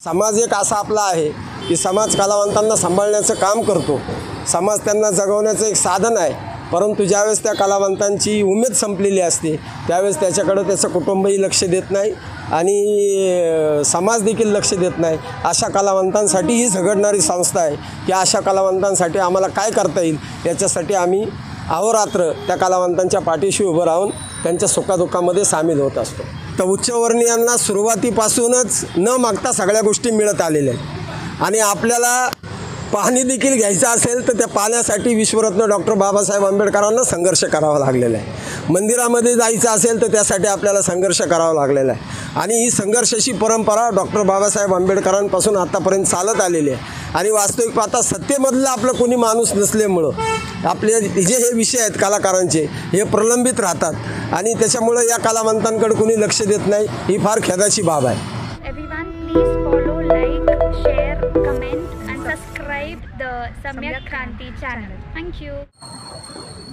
समाज एक असा आपला आहे की समाज कलावंतांना सांभाळण्याचं काम करतो. समाज त्यांना जगवण्याचं एक साधन आहे. परंतु ज्यावेळेस त्या कलावंतांची उमेद संपलेली असते त्यावेळेस त्याच्याकडं त्याचं कुटुंबही लक्ष देत नाही आणि समाज देखील लक्ष देत नाही. अशा कलावंतांसाठी ही झगडणारी संस्था आहे की अशा कलावंतांसाठी आम्हाला काय करता येईल याच्यासाठी आम्ही अहोरात्र त्या कलावंतांच्या पाठीशी उभं राहून त्यांच्या सुखादुःखामध्ये सामील होत असतो. तर उच्चवर्णीयांना सुरुवातीपासूनच न मागता सगळ्या गोष्टी मिळत आलेल्या आहेत आणि आपल्याला पाणी देखील घ्यायचं असेल तर त्या पाण्यासाठी विश्वरत्न डॉक्टर बाबासाहेब आंबेडकरांना संघर्ष करावा लागलेला आहे. मंदिरामध्ये जायचं असेल तर त्यासाठी आपल्याला संघर्ष करावा लागलेला आहे आणि ही संघर्षाची परंपरा डॉक्टर बाबासाहेब आंबेडकरांपासून आत्तापर्यंत चालत आलेली आहे. आणि वास्तविक पाहता सत्तेमधलं आपलं कोणी माणूस नसल्यामुळं आपले जे हे विषय आहेत कलाकारांचे हे प्रलंबित राहतात आणि त्याच्यामुळं या कलावंतांकडे कोणी लक्ष देत नाही. ही फार खेदाची बाब आहे. Everyone, please follow, like, share, comment and subscribe the Samyak Kranti channel. Thank you.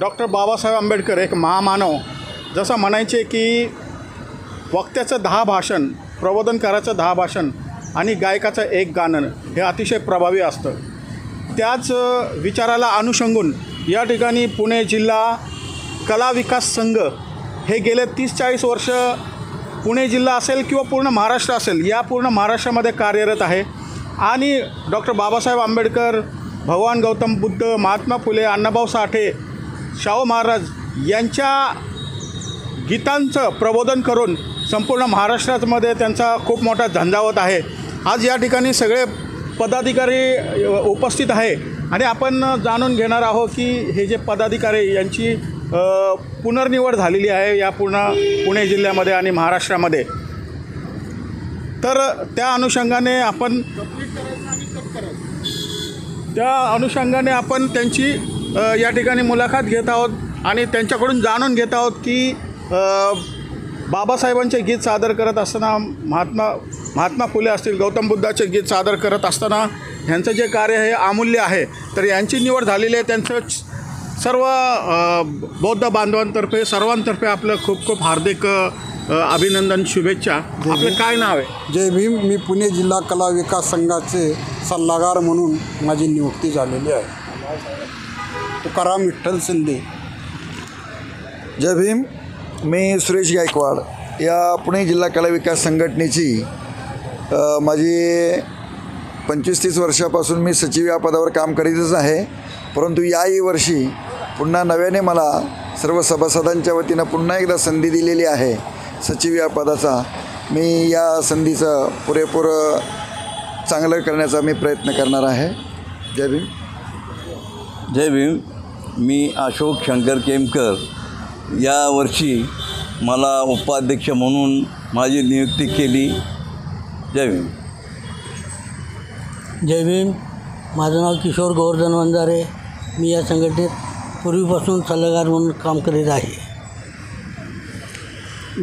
Doctor Babasaheb Ambedkar एक महामानव, जसं म्हणायचे की वक्त्याचं 10 भाषण, प्रबोधनकाराचं 10 भाषण आणि गायकाचं 1 गाणं हे अतिशय प्रभावी असतं. त्याच विचाराला अनुषंगून या ठिकाणी पुणे जिल्हा कला विकास संघ हे गेले 30-40 वर्ष पुणे जिल्हा असेल किंवा पूर्ण महाराष्ट्र असेल या पूर्ण महाराष्ट्रामध्ये कार्यरत आहे. आणि डॉक्टर बाबासाहेब आंबेडकर, भगवान गौतम बुद्ध, महात्मा फुले, अण्णाभाऊ साठे, शाहू महाराज यांच्या गीतांचं प्रबोधन करून संपूर्ण महाराष्ट्रामध्ये त्यांचा खूप मोठा झंझावत आहे. आज या ठिकाणी सगळे पदाधिकारी उपस्थित आहे आणि आपण जाणून घेणार आहोत की हे जे पदाधिकारी यांची पुनर्निवड झालेली आहे या पूर्ण पुणे जिल्ह्यामध्ये आणि महाराष्ट्रामध्ये. तर त्या अनुषंगाने आपण त्यांची या ठिकाणी मुलाखत घेत आहोत आणि त्यांच्याकडून जाणून घेत आहोत की बाबासाहेबांचे गीत सादर करत असताना, महात्मा फुले असतील, गौतम बुद्धाचे गीत सादर करत असताना ह्यांचं जे कार्य हे अमूल्य आहे. तर यांची निवड झालेली आहे. त्यांचं सर्व बौद्ध बांधवांतर्फे सर्वांतर्फे आपलं खूप खूप हार्दिक अभिनंदन, शुभेच्छा. आपलं काय नाव आहे? जय भीम. मी पुणे जिल्हा कला विकास संघाचे सल्लागार म्हणून माझी नियुक्ती झालेली आहे. तुकाराम विठ्ठल शिंदे. जय भीम. मी सुरेश गायकवाड. या पुणे जिल्हा कला विकास संघटनेची माझी 25-30 वर्षापासून मी सचिव या पदावर काम करीतच आहे. परंतु याही वर्षी पुन्हा नव्याने मला सर्व सभासदांच्या वतीनं पुन्हा एकदा संधी दिलेली आहे सचिव या पदाचा. मी या संधीचं पुरेपूर चांगलं करण्याचा मी प्रयत्न करणार आहे. जय भीम. जय भीम. मी अशोक शंकर केमकर. यावर्षी मला उपाध्यक्ष म्हणून माझी नियुक्ती केली. जय भीम. जय भीम. माझं नाव किशोर गोवर्धन वंजारे. मी या संघटनेत पूर्वीपासून सल्लागार म्हणून काम करीत आहे.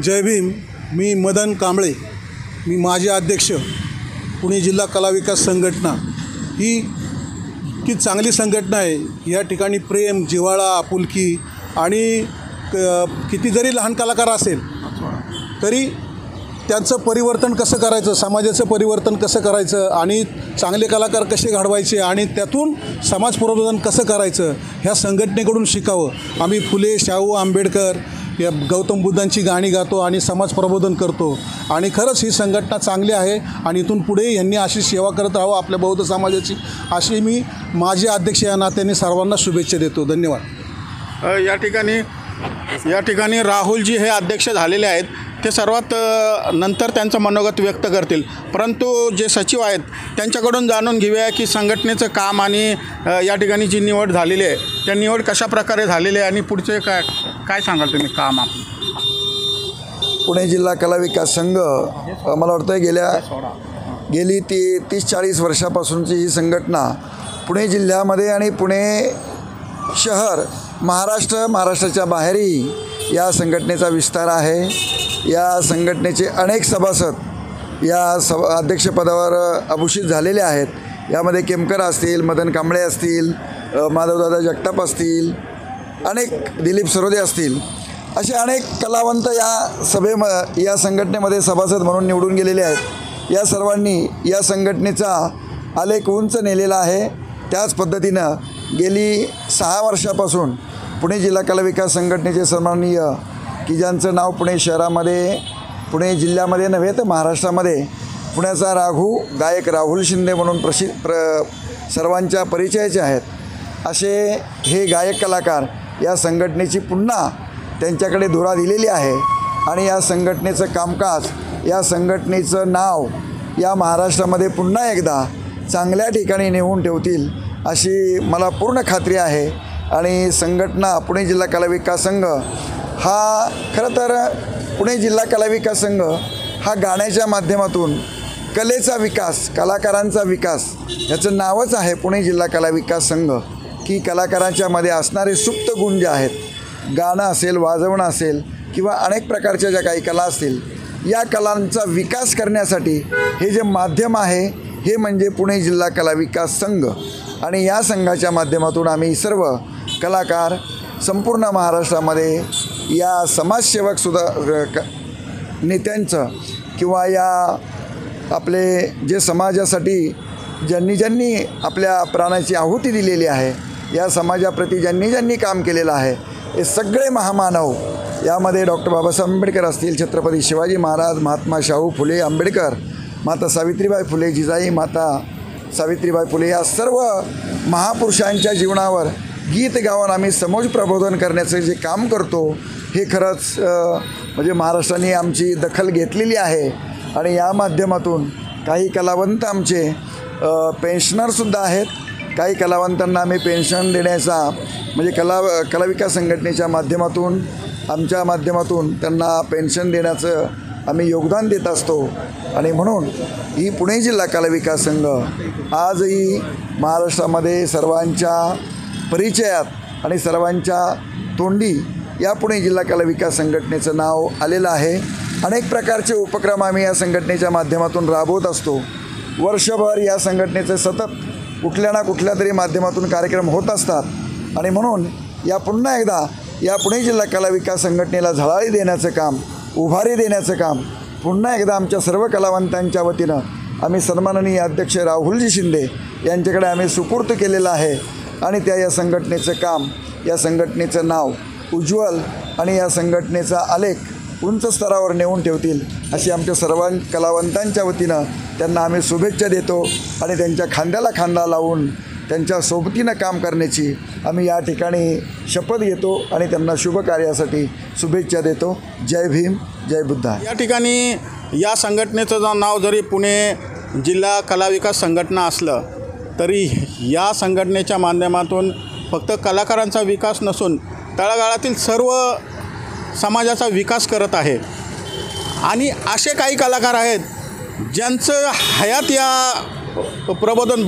जय भीम. मी मदन कांबळे. मी माजी अध्यक्ष. पुणे जिल्हा कला विकास संघटना ही इतकी चांगली संघटना आहे. या ठिकाणी प्रेम, जिव्हाळा, आपुलकी आणि किती जरी लहान कलाकार असेल तरी त्यांचं परिवर्तन कसं करायचं, समाजाचं परिवर्तन कसं करायचं आणि चांगले कलाकार कसे घडवायचे आणि त्यातून समाज प्रबोधन कसं करायचं ह्या संघटनेकडून शिकावं. आम्ही फुले, शाहू, आंबेडकर या गौतम बुद्धांची गाणी गातो आणि समाज प्रबोधन करतो आणि खरंच ही संघटना चांगली आहे आणि इथून पुढे यांनी अशी सेवा करत राहावं आपल्या बौद्ध समाजाची, अशी मी माझे अध्यक्ष या नात्याने सर्वांना शुभेच्छा देतो. धन्यवाद. या ठिकाणी राहुलजी हे अध्यक्ष झालेले आहेत. ते सर्वात नंतर त्यांचं मनोगत व्यक्त करतील. परंतु जे सचिव आहेत त्यांच्याकडून जाणून घेऊया की संघटनेचं काम आणि या ठिकाणी जी निवड झालेली आहे त्या निवड कशा प्रकारे झालेली आहे आणि पुढचे काय सांगाल तुम्ही काम आपलं? पुणे जिल्हा कला विकास संघ मला वाटतं गेली 30-40 वर्षापासूनची ही संघटना पुणे जिल्ह्यामध्ये आणि पुणे शहर, महाराष्ट्राच्या बाहेरही या संघटनेचा विस्तार आहे. या संघटनेचे अनेक सभासद या अध्यक्षपदावर अभूषित झालेले आहेत. यामध्ये केमकर असतील, मदन कांबळे असतील, माधवदादा जगताप असतील, अनेक दिलीप सरोदे असतील, असे अनेक कलावंत या संघटनेमध्ये सभासद म्हणून निवडून गेलेले आहेत. या सर्वांनी या संघटनेचा आलेख उंच नेलेला आहे. त्याच पद्धतीनं गेली 6 वर्षापासून पुणे जिल्हा कला विकास संघटनेचे सन्माननीय की ज्यांचं नाव पुणे शहरामध्ये, पुणे जिल्ह्यामध्ये नव्हे तर महाराष्ट्रामध्ये पुण्याचा राघू गायक राहुल शिंदे म्हणून सर्वांच्या परिचयाचे आहेत, असे हे गायक कलाकार या संघटनेची पुन्हा त्यांच्याकडे धुरा दिलेली आहे. आणि या संघटनेचं कामकाज, या संघटनेचं नाव या महाराष्ट्रामध्ये पुन्हा एकदा चांगल्या ठिकाणी नेऊन ठेवतील अशी मला पूर्ण खात्री आहे. आणि संघटना पुणे जिल्हा कला विकास संघ हा खरं तर पुणे जिल्हा कला विकास संघ हा गाण्याच्या माध्यमातून कलेचा विकास, कलाकारांचा विकास याचं नावच आहे पुणे जिल्हा कला विकास संघ. की कलाकारांच्या मध्ये असणारे सुप्त गुण जे आहेत, गाणं असेल, वाजवणं असेल किंवा अनेक प्रकारच्या ज्या काही कला असतील, या कलांचा विकास करण्यासाठी हे जे माध्यम आहे हे म्हणजे पुणे जिल्हा कला विकास संघ. आणि या संघाच्या माध्यमातून आम्ही सर्व कलाकार संपूर्ण महाराष्ट्रामध्ये या समाजसेवकसुद्धा नेत्यांचं किंवा या आपले जे समाजासाठी ज्यांनी आपल्या प्राणाची आहुती दिलेली आहे, या समाजाप्रती ज्यांनी काम केलेलं आहे, हे सगळे महामानव यामध्ये डॉक्टर बाबासाहेब आंबेडकर असतील, छत्रपती शिवाजी महाराज, महात्मा शाहू फुले आंबेडकर, माता सावित्रीबाई फुले, जिजाई माता सावित्रीबाई फुले, या सर्व महापुरुषांच्या जीवनावर गीत गाऊन आम्ही समाज प्रबोधन करण्याचं जे काम करतो हे खरंच म्हणजे महाराष्ट्राने आमची दखल घेतलेली आहे. आणि या माध्यमातून काही कलावंत आमचे पेन्शनरसुद्धा आहेत. काही कलावंतांना आम्ही पेन्शन देण्याचा म्हणजे कला विकास संघटनेच्या माध्यमातून, आमच्या माध्यमातून त्यांना पेन्शन देण्याचं आम्ही योगदान देत असतो. आणि म्हणून ही पुणे जिल्हा कला विकास संघ आजही महाराष्ट्रामध्ये सर्वांच्या परिचयात आणि सर्वांच्या तोंडी या पुणे जिल्हा कला विकास संघटनेचं नाव आलेलं आहे. अनेक प्रकारचे उपक्रम आम्ही या संघटनेच्या माध्यमातून राबवत असतो. वर्षभर या संघटनेचे सतत कुठल्या ना कुठल्या तरी माध्यमातून कार्यक्रम होत असतात. आणि म्हणून या पुन्हा एकदा या पुणे जिल्हा कला विकास संघटनेला झळाळी देण्याचं काम, उभारी देण्याचं काम पुन्हा एकदा आमच्या सर्व कलावंतांच्या वतीनं आम्ही सन्माननीय अध्यक्ष राहुलजी शिंदे यांच्याकडे आम्ही सुपूर्द केलेलं आहे. आणि त्या या संघटनेचं काम, या संघटनेचं नाव उज्ज्वल आणि या संघटनेचा आलेख उंच स्तरावर नेऊन ठेवतील अशी आमच्या सर्व कलावंतांच्या वतीनं त्यांना आम्ही शुभेच्छा देतो. आणि त्यांच्या खांद्याला खांदा लावून त्यांच्या सोबतीनं काम करण्याची आम्ही या ठिकाणी शपथ घेतो आणि त्यांना शुभ कार्यासाठी शुभेच्छा देतो. जय भीम, जय बुद्धा. या ठिकाणी या संघटनेचं नाव जरी पुणे जिल्हा कला विकास संघटना असलं तरी या संघटनेच्या माध्यमातून फक्त कलाकारांचा विकास नसून तळागाळातील सर्व समाजाचा विकास करत आहे. आणि असे काही कलाकार आहेत ज्यांचं हयात या प्रबोधन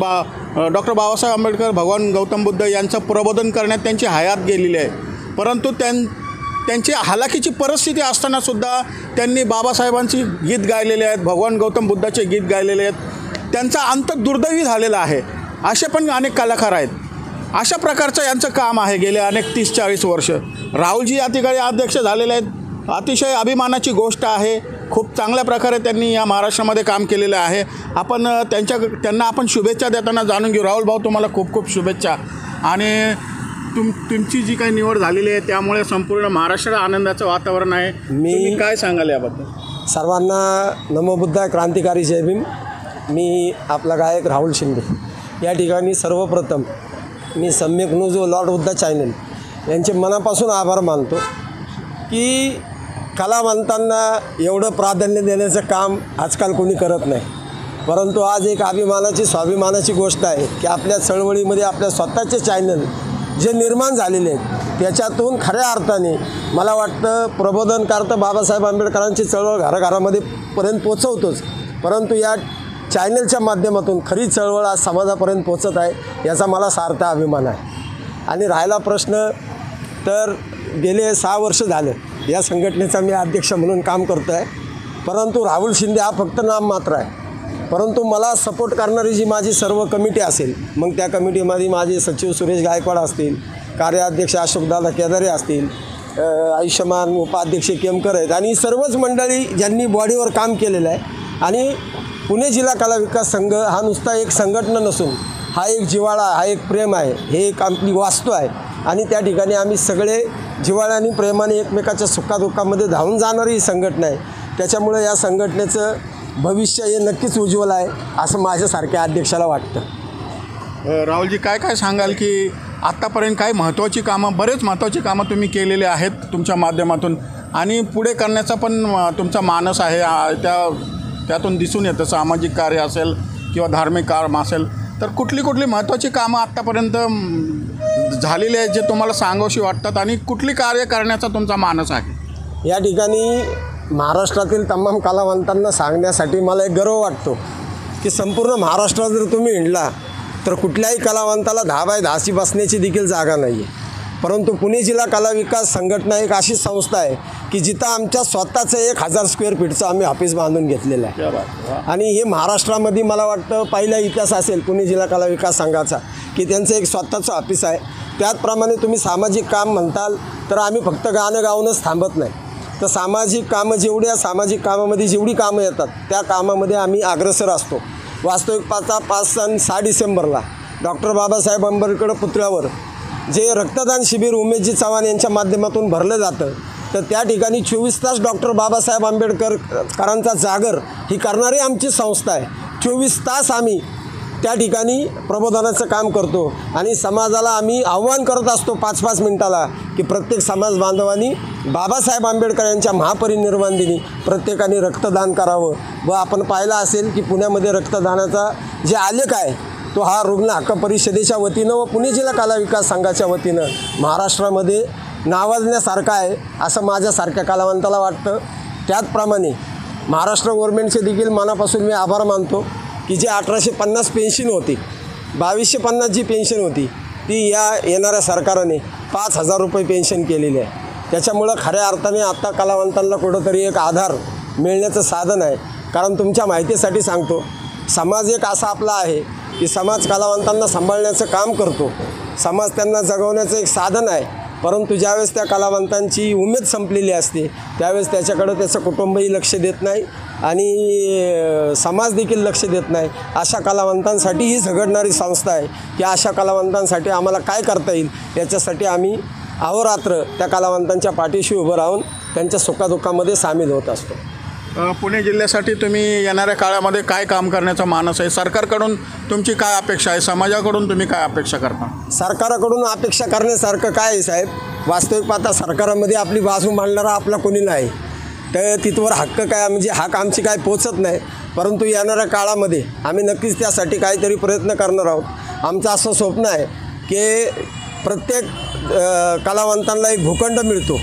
डॉक्टर बाबासाहेब आंबेडकर, भगवान गौतम बुद्ध यांचं प्रबोधन करण्यात त्यांची हयात गेलेली आहे. परंतु त्यांची हालाकीची परिस्थिती असतानासुद्धा त्यांनी बाबासाहेबांची गीत गायलेले आहेत, भगवान गौतम बुद्धाचे गीत गायलेले आहेत. त्यांचा अंत दुर्दैवी झालेला आहे. असे पण अनेक कलाकार आहेत. अशा प्रकारचं यांचं काम आहे गेले अनेक 30-40 वर्ष. राहुलजी या ठिकाणी अध्यक्ष झालेले आहेत. अतिशय अभिमानाची गोष्ट आहे. खूप चांगल्या प्रकारे त्यांनी या महाराष्ट्रामध्ये काम केलेलं आहे. आपण त्यांना आपण शुभेच्छा देताना जाणून घेऊ. राहुल भाऊ, तुम्हाला खूप खूप शुभेच्छा. आणि तुमची जी काही निवड झालेली आहे त्यामुळे संपूर्ण महाराष्ट्रात आनंदाचं वातावरण आहे. तुम्ही काय सांगाल याबद्दल? सर्वांना नमो बुद्धाय, क्रांतिकारी जय भीम. मी आपला गायक राहुल शिंदे. या ठिकाणी सर्वप्रथम मी सम्यक न्यूज व लॉर्ड बुद्धा चॅनल यांचे मनापासून आभार मानतो की कलावंतांना एवढं प्राधान्य देण्याचं काम आजकाल कोणी करत नाही. परंतु आज एक अभिमानाची, स्वाभिमानाची गोष्ट आहे की आपल्या चळवळीमध्ये आपल्या स्वतःचे चॅनल जे निर्माण झालेले आहेत त्याच्यातून खऱ्या अर्थाने मला वाटतं प्रबोधनकार तर बाबासाहेब आंबेडकरांची चळवळ घराघरामध्ये पर्यंत पोचवतोच, परंतु या चॅनलच्या माध्यमातून खरी चळवळ आज समाजापर्यंत पोचत आहे, याचा मला सार्थ अभिमान आहे. आणि राहिला प्रश्न तर गेले 6 वर्ष झाले या संघटनेचा मी अध्यक्ष म्हणून काम करतो आहे. परंतु राहुल शिंदे हा फक्त नाम मात्र आहे. परंतु मला सपोर्ट करणारी जी माझी सर्व कमिटी असेल, मग त्या कमिटीमध्ये माझे सचिव सुरेश गायकवाड असतील, कार्याध्यक्ष अशोकदादा केदारे असतील, आयुष्यमान उपाध्यक्ष केमकर आहेत आणि सर्वच मंडळी ज्यांनी बॉडीवर काम केलेलं आहे. आणि पुणे जिल्हा कला विकास संघ हा नुसता एक संघटना नसून हा एक जिव्हाळा, हा एक प्रेम आहे, हे एक आपली वास्तू आहे आणि त्या ठिकाणी आम्ही सगळे जिव्हाळ्याने प्रेमाने एकमेकाच्या सुखादुःखामध्ये धावून जाणारी ही संघटना आहे. त्याच्यामुळे या संघटनेचं भविष्य हे नक्कीच उज्ज्वल आहे असं माझ्यासारख्या अध्यक्षाला वाटतं. राहुलजी, काय काय सांगाल की आत्तापर्यंत काय महत्त्वाची कामं, बरेच महत्त्वाची कामं तुम्ही केलेले आहेत तुमच्या माध्यमातून आणि पुढे करण्याचा पण तुमचा मानस आहे, त्यातून दिसून येतं. सामाजिक कार्य असेल किंवा धार्मिक काम असेल, तर कुठली महत्त्वाची कामं आत्तापर्यंत झालेली आहेत जे तुम्हाला सांगावीशी वाटतात आणि कुठली कार्य करण्याचा तुमचा मानस आहे? या ठिकाणी महाराष्ट्रातील तमाम कलावंतांना सांगण्यासाठी मला एक गर्व वाटतो की संपूर्ण महाराष्ट्रात जर तुम्ही हिंडला तर कुठल्याही कलावंताला 10x10ची बसण्याची देखील जागा नाही आहे. परंतु पुणे जिल्हा कला विकास संघटना एक अशी संस्था आहे की जिथं आमच्या स्वतःचं 1000 स्क्वेअर फीटचं आम्ही ऑफिस बांधून घेतलेलं आहे आणि हे महाराष्ट्रामध्ये मला वाटतं पहिला इतिहास असेल पुणे जिल्हा कला विकास संघाचा की त्यांचं एक स्वतःचं ऑफिस आहे. त्याचप्रमाणे तुम्ही सामाजिक काम म्हणताल तर आम्ही फक्त गाणं गाऊनच थांबत नाही, तर सामाजिक कामं सामाजिक कामामध्ये जेवढी कामं येतात त्या कामामध्ये आम्ही अग्रेसर असतो. वास्तविक 6 डिसेंबरला डॉक्टर बाबासाहेब आंबेडकर पुतळ्यावर जे रक्तदान शिबिर उमेशजी चव्हाण यांच्या माध्यमातून भरलं जातं, तर त्या ठिकाणी 24 तास डॉक्टर बाबासाहेब आंबेडकरांचा जागर ही करणारी आमची संस्था आहे. 24 तास आम्ही त्या ठिकाणी प्रबोधनाचं काम करतो आणि समाजाला आम्ही आव्हान करत असतो 5-5 मिनिटाला की प्रत्येक समाज बांधवांनी बाबासाहेब आंबेडकर यांच्या महापरिनिर्वाण दिनी प्रत्येकाने रक्तदान करावं. व आपण पाहिलं असेल की पुण्यामध्ये रक्तदानाचा जे आलेख आहे तो हा रुग्ण हक्क परिषदेच्या वतीनं व पुणे जिल्हा कला विकास संघाच्या वतीनं महाराष्ट्रामध्ये नावाजण्यासारखं आहे असं माझ्यासारख्या कलावंताला वाटतं. त्याचप्रमाणे महाराष्ट्र गव्हर्नमेंटचे देखील मनापासून मी आभार मानतो की जे 1850 पेन्शन होती, 2250 जी पेन्शन होती ती या येणाऱ्या सरकारने 5000 रुपये पेन्शन केलेली आहे. त्याच्यामुळं खऱ्या अर्थाने आत्ता कलावंतांना कुठंतरी एक आधार मिळण्याचं साधन आहे. कारण तुमच्या माहितीसाठी सांगतो, समाज एक असा आपला आहे की समाज कलावंतांना सांभाळण्याचं काम करतो, समाज त्यांना जगवण्याचं एक साधन आहे. परंतु ज्यावेळेस त्या कलावंतांची उमेद संपलेली असते त्यावेळेस त्याच्याकडं त्याचं कुटुंबही लक्ष देत नाही आणि समाज देखील लक्ष देत नाही. अशा कलावंतांसाठी ही झगडणारी संस्था आहे की अशा कलावंतांसाठी आम्हाला काय करता येईल याच्यासाठी आम्ही अहोरात्र त्या कलावंतांच्या पाठीशी उभं राहून त्यांच्या सुखादुःखामध्ये सामील होत असतो. पुणे जिल्ह्यासाठी तुम्ही येणाऱ्या काळामध्ये काय काम करण्याचा मानस आहे? सरकारकडून तुमची काय अपेक्षा आहे? समाजाकडून तुम्ही काय अपेक्षा करता? सरकाराकडून अपेक्षा करण्यासारखं काय आहे साहेब? वास्तविक पाहता सरकारामध्ये आपली बाजू मांडणारा आपला कोणी नाही, तर तिथवर हक्क काय म्हणजे हक आमची काय पोचत नाही. परंतु येणाऱ्या काळामध्ये आम्ही नक्कीच त्यासाठी काहीतरी प्रयत्न करणार आहोत. आमचं असं स्वप्न आहे की प्रत्येक कलावंतांना एक भूखंड मिळतो,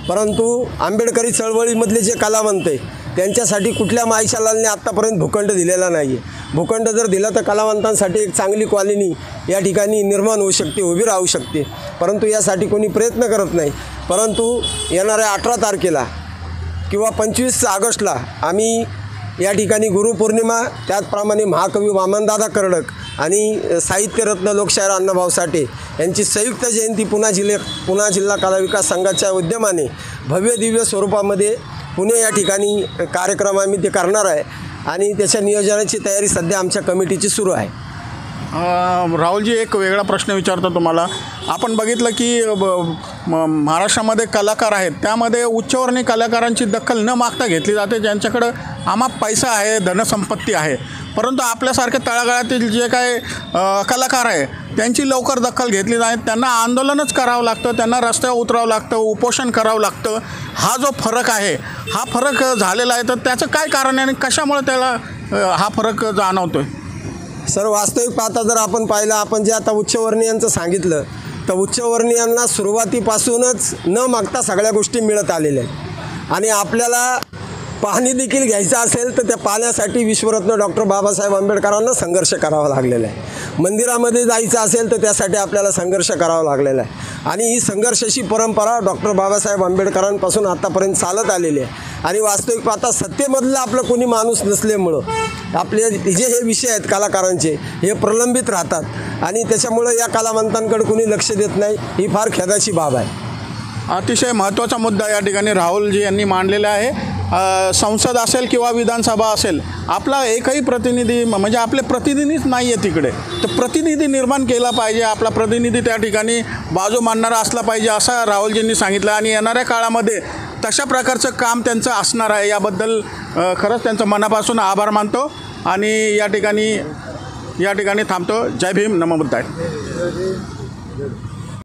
परंतु आंबेडकरी चळवळीमधले जे कलावंत आहे त्यांच्यासाठी कुठल्या माईशालालने आत्तापर्यंत भूखंड दिलेला नाही आहे. भूखंड जर दिला तर कलावंतांसाठी एक चांगली कॉलनी या ठिकाणी निर्माण होऊ शकते, उभी राहू शकते. परंतु यासाठी कोणी प्रयत्न करत नाही. परंतु येणाऱ्या 18 तारखेला किंवा 25 ऑगस्टला आम्ही या ठिकाणी गुरुपौर्णिमा, त्याचप्रमाणे महाकवी वामनदादा कर्डक आणि साहित्यरत्न लोकशाहीर अण्णाभाऊ साठे यांची संयुक्त जयंती पुणे जिल्हा कला विकास संघाच्या उद्यमाने भव्य दिव्य स्वरूपामध्ये पुणे या ठिकाणी कार्यक्रम आम्ही ते करणार आहे आणि त्याच्या नियोजनाची तयारी सध्या आमच्या कमिटीची सुरू आहे. राहुलजी, एक वेगळा प्रश्न विचारतो तुम्हाला. आपण बघितलं की महाराष्ट्रामध्ये कलाकार आहेत, त्यामध्ये उच्चवर्णीय कलाकारांची दखल न मागता घेतली जाते, ज्यांच्याकडं अमाप पैसा आहे, धनसंपत्ती आहे. परंतु आपल्यासारख्या तळागाळातील जे काय कलाकार आहे त्यांची लवकर दखल घेतली नाही. त्यांना आंदोलनच करावं लागतं, त्यांना रस्त्यावर उतरावं लागतं, उपोषण करावं लागतं. हा जो फरक आहे, हा फरक झालेला आहे, तर त्याचं काय कारण आहे आणि कशामुळे त्याला हा फरक जाणवतो आहे? सर, वास्तविक पाहता जर आपण पाहिलं, आपण जे आता उच्चवर्णीयांचं सांगितलं, तर उच्चवर्णीयांना सुरुवातीपासूनच न मागता सगळ्या गोष्टी मिळत आलेल्या आहेत आणि आपल्याला पाणी देखील घ्यायचं असेल तर त्या पाण्यासाठी विश्वरत्न डॉक्टर बाबासाहेब आंबेडकरांना संघर्ष करावा लागलेला आहे. मंदिरामध्ये जायचं असेल तर त्यासाठी आपल्याला संघर्ष करावा लागलेला आहे आणि ही संघर्षाची परंपरा डॉक्टर बाबासाहेब आंबेडकरांपासून आत्तापर्यंत चालत आलेली आहे. आणि वास्तविक पाहता सत्तेमधलं आपलं कोणी माणूस नसल्यामुळं आपले जे हे विषय आहेत कलाकारांचे हे प्रलंबित राहतात आणि त्याच्यामुळं या कलावंतांकडे कोणी लक्ष देत नाही. ही फार खेदाची बाब आहे. अतिशय महत्त्वाचा मुद्दा या ठिकाणी राहुलजी यांनी मांडलेला आहे संसद असेल किंवा विधानसभा असेल, आपला एकही प्रतिनिधी म्हणजे आपले प्रतिनिधीच नाही आहे तिकडे. तर प्रतिनिधी निर्माण केला पाहिजे, आपला प्रतिनिधी त्या ठिकाणी बाजू मांडणारा असला पाहिजे असं राहुलजींनी सांगितलं. आणि येणाऱ्या काळामध्ये तशा प्रकारचं काम त्यांचं असणार आहे. याबद्दल खरंच त्यांचं मनापासून आभार मानतो आणि या ठिकाणी थांबतो. जय भीम, नमो बुद्धाय.